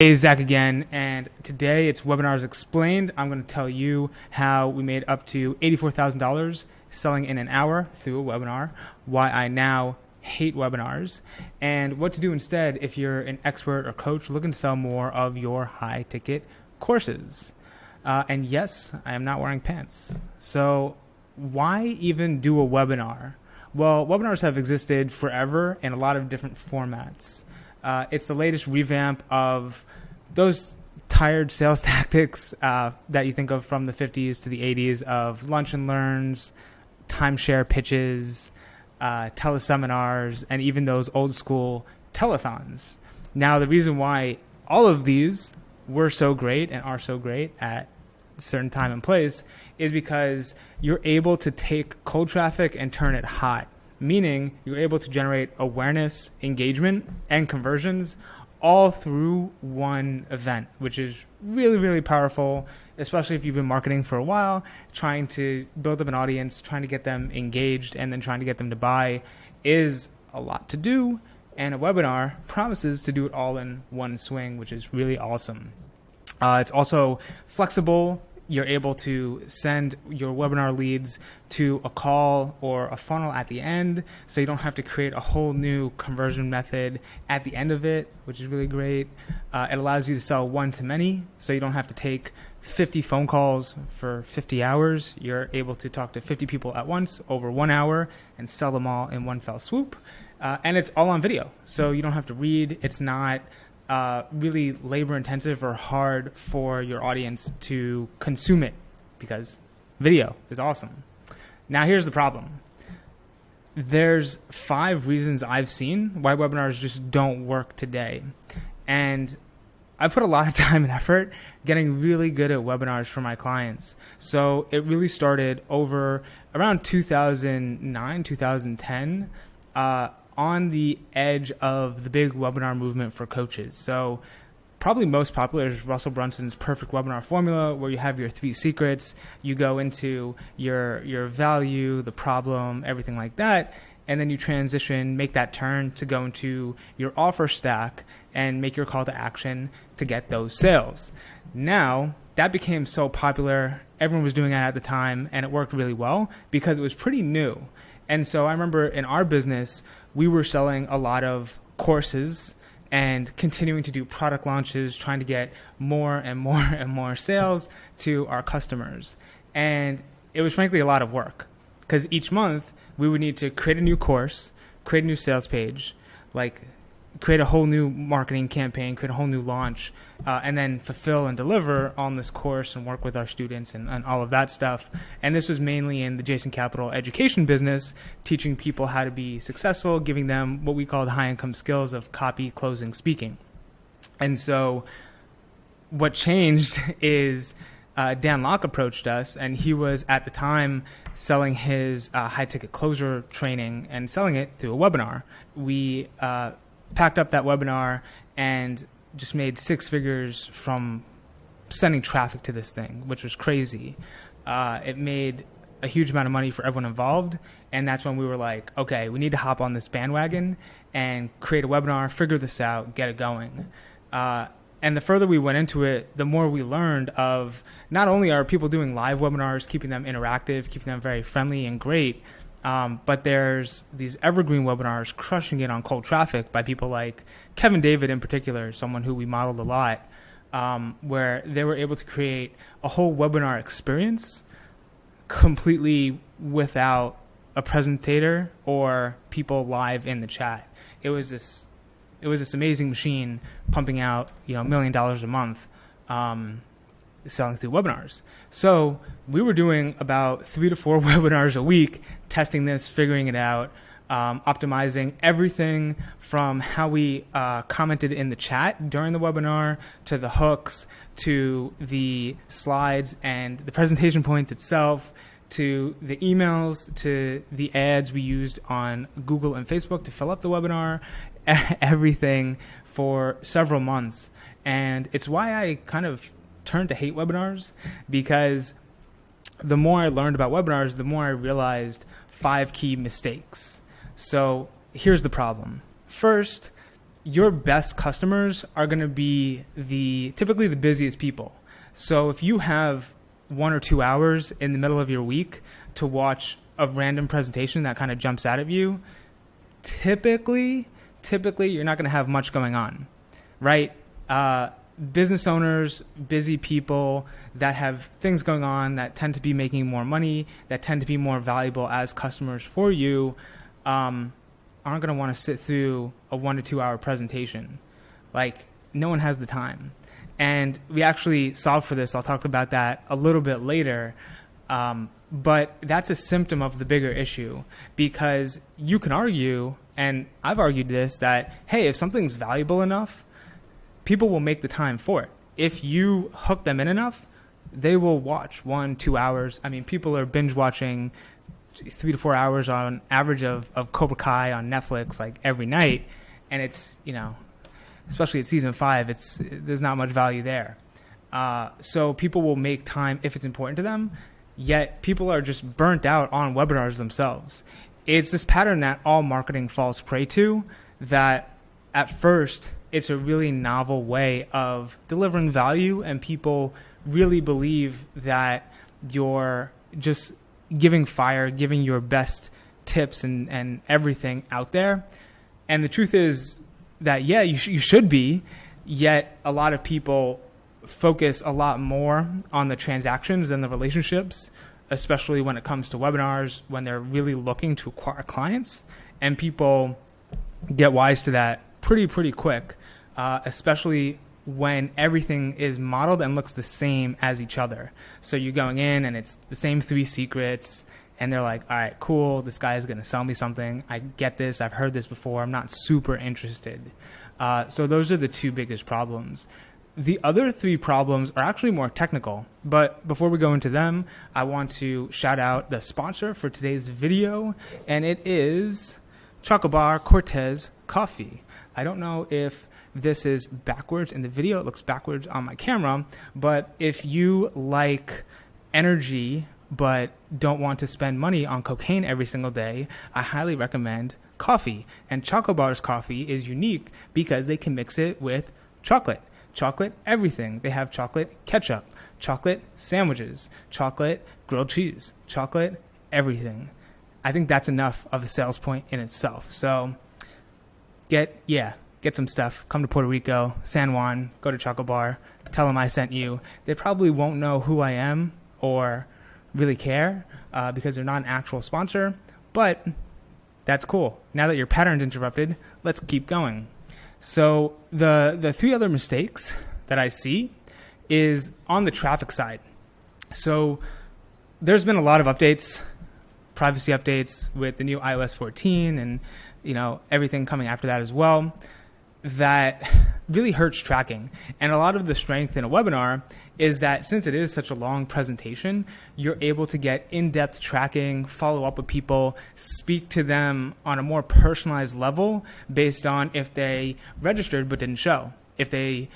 Hey, Zach again, and today it's Webinars Explained. I'm going to tell you how we made up to $84,000 selling in an hour through a webinar, why I now hate webinars, and what to do instead if you're an expert or coach looking to sell more of your high-ticket courses. And yes, I am not wearing pants. So why even do a webinar? Well, webinars have existed forever in a lot of different formats. It's the latest revamp of those tired sales tactics that you think of from the 50s to the 80s of lunch and learns, timeshare pitches, teleseminars, and even those old school telethons. Now, the reason why all of these were so great and are so great at a certain time and place is because you're able to take cold traffic and turn it hot. Meaning you're able to generate awareness, engagement, and conversions all through one event, which is really, really powerful, especially if you've been marketing for a while, trying to build up an audience, trying to get them engaged, and then trying to get them to buy is a lot to do. And a webinar promises to do it all in one swing, which is really awesome. It's also flexible. You're able to send your webinar leads to a call or a funnel at the end, so you don't have to create a whole new conversion method at the end of it, which is really great. It allows you to sell one-to-many, so you don't have to take 50 phone calls for 50 hours. You're able to talk to 50 people at once over 1 hour and sell them all in one fell swoop. And it's all on video, so you don't have to read. It's not really labor intensive or hard for your audience to consume it because video is awesome. Now here's the problem. There's 5 reasons I've seen why webinars just don't work today. And I put a lot of time and effort getting really good at webinars for my clients. So it really started over around 2009, 2010, on the edge of the big webinar movement for coaches. So probably most popular is Russell Brunson's perfect webinar formula, where you have your 3 secrets, you go into your value, the problem, everything like that, and then you transition, make that turn to go into your offer stack and make your call to action to get those sales. Now, that became so popular, everyone was doing it at the time, and it worked really well because it was pretty new. And so I remember in our business, we were selling a lot of courses and continuing to do product launches, trying to get more and more and more sales to our customers. And it was frankly a lot of work because each month we would need to create a new course, create a new sales page, create a whole new marketing campaign, create a whole new launch, and then fulfill and deliver on this course and work with our students and all of that stuff. And this was mainly in the Jason Capital education business, teaching people how to be successful, giving them what we called high-income skills of copy, closing, speaking. And so what changed is Dan Locke approached us, and he was at the time selling his high-ticket closer training and selling it through a webinar. We packed up that webinar and just made 6 figures from sending traffic to this thing, which was crazy. It made a huge amount of money for everyone involved, and that's when we were like, okay, we need to hop on this bandwagon and create a webinar, figure this out, get it going. And the further we went into it, the more we learned of not only are people doing live webinars, keeping them interactive, keeping them very friendly and great, but there's these evergreen webinars crushing it on cold traffic by people like Kevin David in particular, someone who we modeled a lot, where they were able to create a whole webinar experience completely without a presentator or people live in the chat. It was this amazing machine pumping out $1 million a month, selling through webinars. So we were doing about 3 to 4 webinars a week, testing this, figuring it out, optimizing everything from how we commented in the chat during the webinar, to the hooks, to the slides and the presentation points itself, to the emails, to the ads we used on Google and Facebook to fill up the webinar, everything for several months. And it's why I kind of turned to hate webinars, because the more I learned about webinars, the more I realized 5 key mistakes. So here's the problem. First, your best customers are going to be typically the busiest people. So if you have 1 or 2 hours in the middle of your week to watch a random presentation that kind of jumps out at you, typically you're not going to have much going on, right? Business owners, busy people that have things going on that tend to be making more money, that tend to be more valuable as customers for you, aren't going to want to sit through a 1 to 2 hour presentation. Like, no one has the time. And we actually solved for this. I'll talk about that a little bit later. But that's a symptom of the bigger issue, because you can argue, and I've argued this, that, hey, if something's valuable enough, people will make the time for it. If you hook them in enough, they will watch 1, 2 hours. I mean, people are binge watching 3 to 4 hours on average of Cobra Kai on Netflix, like, every night. And it's, especially at season 5, there's not much value there. So people will make time if it's important to them, yet people are just burnt out on webinars themselves. It's this pattern that all marketing falls prey to, that at first it's a really novel way of delivering value, and people really believe that you're just giving your best tips and everything out there. And the truth is that, yeah, you should be, yet a lot of people focus a lot more on the transactions than the relationships, especially when it comes to webinars, when they're really looking to acquire clients. And people get wise to that pretty quick, especially when everything is modeled and looks the same as each other. So you're going in and it's the same 3 secrets, and they're like, all right, cool, this guy is going to sell me something. I get this. I've heard this before. I'm not super interested. So those are the 2 biggest problems. The other 3 problems are actually more technical, but before we go into them, I want to shout out the sponsor for today's video, and it is Choco Bar Cortez Coffee. I don't know if this is backwards in the video. It looks backwards on my camera, but if you like energy but don't want to spend money on cocaine every single day, I highly recommend coffee. And Choco Bar's coffee is unique because they can mix it with chocolate everything. They have chocolate ketchup, chocolate sandwiches, chocolate grilled cheese, chocolate everything. I think that's enough of a sales point in itself. So get some stuff. Come to Puerto Rico, San Juan, go to Choco Bar, tell them I sent you. They probably won't know who I am or really care because they're not an actual sponsor, but that's cool. Now that your pattern's interrupted, let's keep going. So the 3 other mistakes that I see is on the traffic side. So there's been a lot of updates, privacy updates with the new iOS 14 and everything coming after that as well, that really hurts tracking. And a lot of the strength in a webinar is that since it is such a long presentation, you're able to get in-depth tracking, follow up with people, speak to them on a more personalized level based on if they registered but didn't show. If they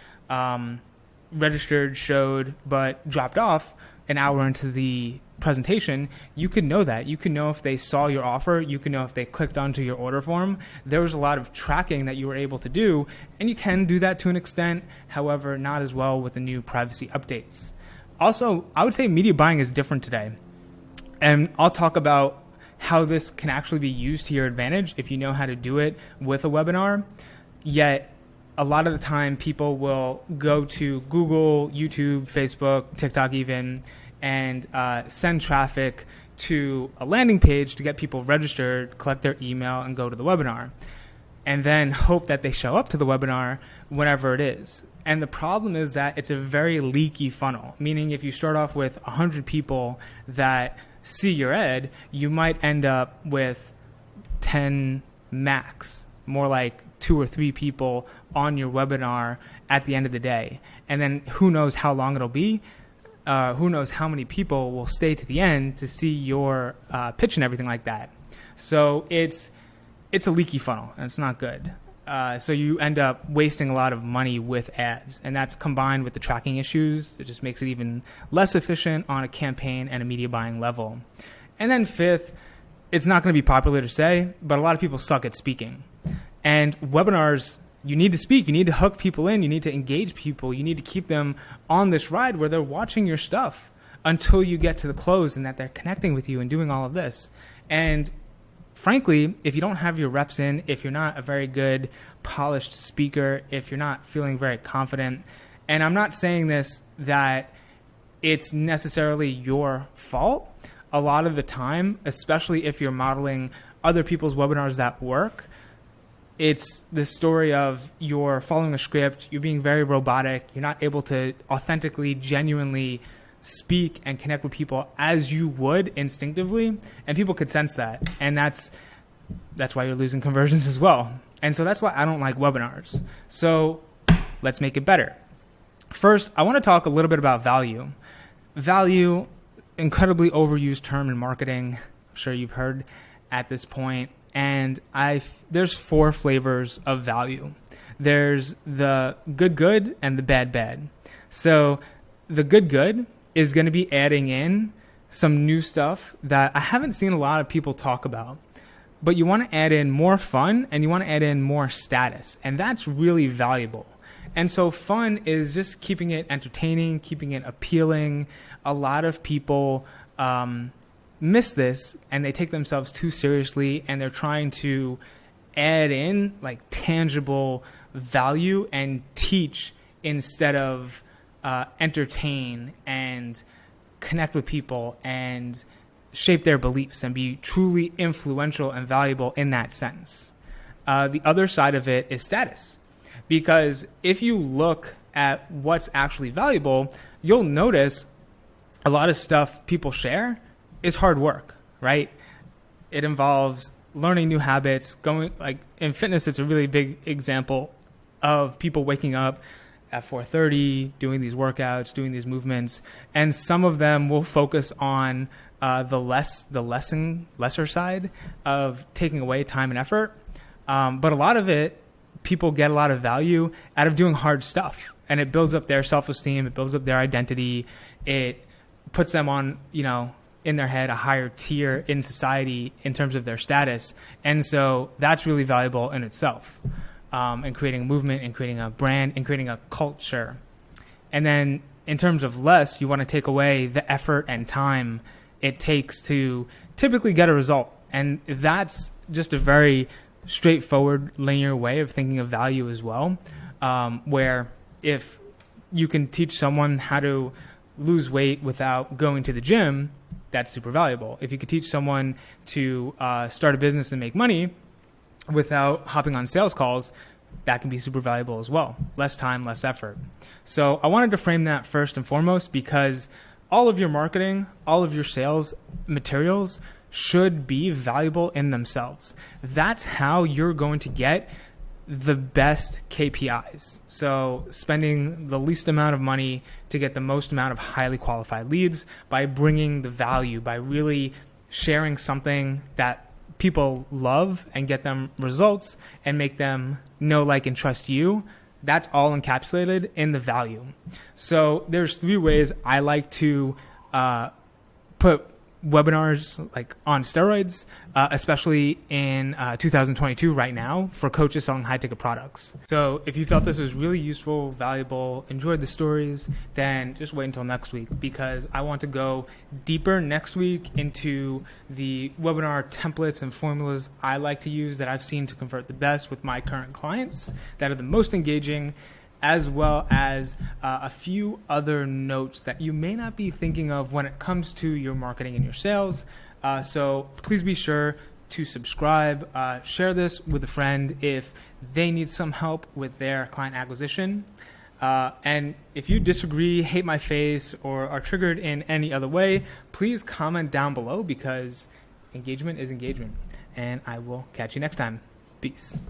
registered, showed, but dropped off an hour into the presentation, you could know that. You can know if they saw your offer. You can know if they clicked onto your order form. There was a lot of tracking that you were able to do, and you can do that to an extent. However, not as well with the new privacy updates. Also, I would say media buying is different today. And I'll talk about how this can actually be used to your advantage if you know how to do it with a webinar. Yet, a lot of the time, people will go to Google, YouTube, Facebook, TikTok even, and send traffic to a landing page to get people registered, collect their email, and go to the webinar. And then hope that they show up to the webinar whenever it is. And the problem is that it's a very leaky funnel, meaning if you start off with 100 people that see your ed, you might end up with 10 max, more like 2 or 3 people on your webinar at the end of the day. And then who knows how long it'll be. Who knows how many people will stay to the end to see your pitch and everything like that. So it's a leaky funnel, and it's not good. So you end up wasting a lot of money with ads, and that's combined with the tracking issues. It just makes it even less efficient on a campaign and a media buying level. And then 5th, it's not going to be popular to say, but a lot of people suck at speaking. And webinars you need to speak, you need to hook people in, you need to engage people, you need to keep them on this ride where they're watching your stuff until you get to the close and that they're connecting with you and doing all of this. And frankly, if you don't have your reps in, if you're not a very good polished speaker, if you're not feeling very confident, and I'm not saying this that it's necessarily your fault. A lot of the time, especially if you're modeling other people's webinars that work, it's the story of you're following a script, you're being very robotic, you're not able to authentically, genuinely speak and connect with people as you would instinctively, and people could sense that, and that's why you're losing conversions as well. And so that's why I don't like webinars. So let's make it better. First, I want to talk a little bit about value. Value, incredibly overused term in marketing. I'm sure you've heard at this point. And there's 4 flavors of value. There's the good and the bad. So the good is going to be adding in some new stuff that I haven't seen a lot of people talk about. But you want to add in more fun and you want to add in more status. And that's really valuable. And so fun is just keeping it entertaining, keeping it appealing. A lot of people miss this and they take themselves too seriously and they're trying to add in like tangible value and teach instead of entertain and connect with people and shape their beliefs and be truly influential and valuable in that sense. The other side of it is status. Because if you look at what's actually valuable, you'll notice a lot of stuff people share is hard work, right? It involves learning new habits, going like in fitness, it's a really big example of people waking up at 4:30, doing these workouts, doing these movements, and some of them will focus on the lesser side of taking away time and effort. But a lot of it, people get a lot of value out of doing hard stuff, and it builds up their self-esteem. It builds up their identity. It puts them on, in their head, a higher tier in society in terms of their status. And so that's really valuable in itself, in creating a movement, in creating a brand, in creating a culture. And then in terms of less, you want to take away the effort and time it takes to typically get a result. And that's just a very straightforward, linear way of thinking of value as well, where if you can teach someone how to lose weight without going to the gym, that's super valuable. If you could teach someone to start a business and make money without hopping on sales calls, that can be super valuable as well. Less time, less effort. So I wanted to frame that first and foremost because all of your marketing, all of your sales materials should be valuable in themselves. That's how you're going to get the best KPIs. So spending the least amount of money to get the most amount of highly qualified leads by bringing the value, by really sharing something that people love and get them results and make them know, like, and trust you. That's all encapsulated in the value. So there's 3 ways I like to put webinars like on steroids, especially in 2022 right now for coaches selling high-ticket products. So if you felt this was really useful, valuable, enjoyed the stories, then just wait until next week because I want to go deeper next week into the webinar templates and formulas I like to use that I've seen to convert the best with my current clients that are the most engaging, as well as a few other notes that you may not be thinking of when it comes to your marketing and your sales. So please be sure to subscribe, share this with a friend if they need some help with their client acquisition. And if you disagree, hate my face, or are triggered in any other way, please comment down below because engagement is engagement. And I will catch you next time. Peace.